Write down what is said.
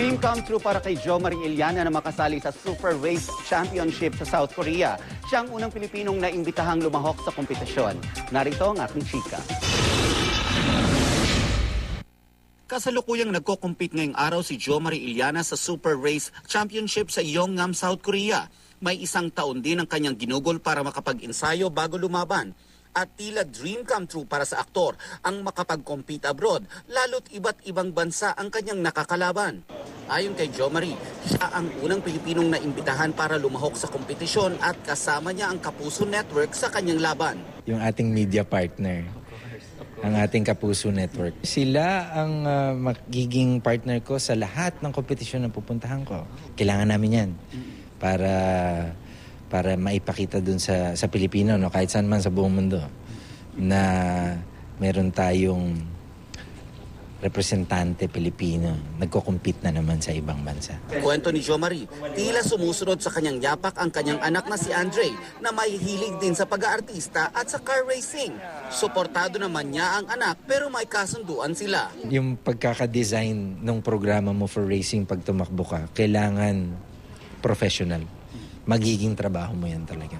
Dream come true para kay Jo Marie Iliana na makasali sa Super Race Championship sa South Korea. Siya ang unang Pilipinong naimbitahang lumahok sa kompetisyon. Narito ang ating chika. Kasalukuyang nagko-compete ngayong araw si Jo Marie Iliana sa Super Race Championship sa Yongnam, South Korea. May isang taon din ang kanyang ginugol para makapag-ensayo bago lumaban. At tila dream come true para sa aktor ang makapag-compete abroad, lalo't iba't ibang bansa ang kanyang nakakalaban. Ayon kay Jo Marie, siya ang unang Pilipinong naimbitahan para lumahok sa kompetisyon at kasama niya ang Kapuso Network sa kanyang laban. Yung ating media partner, ang ating Kapuso Network. Sila ang magiging partner ko sa lahat ng kompetisyon na pupuntahan ko. Kailangan namin yan para maipakita dun sa Pilipino, no, kahit saan man sa buong mundo, na meron tayong representante Pilipino, nagko-compete na naman sa ibang bansa. Kwento ni Jo Marie, tila sumusunod sa kanyang yapak ang kanyang anak na si Andre na may hilig din sa pag-aartista at sa car racing. Suportado naman niya ang anak pero may kasunduan sila. Yung pagkakadesign ng programa mo for racing pag tumakbo ka, kailangan professional. Magiging trabaho mo yan talaga.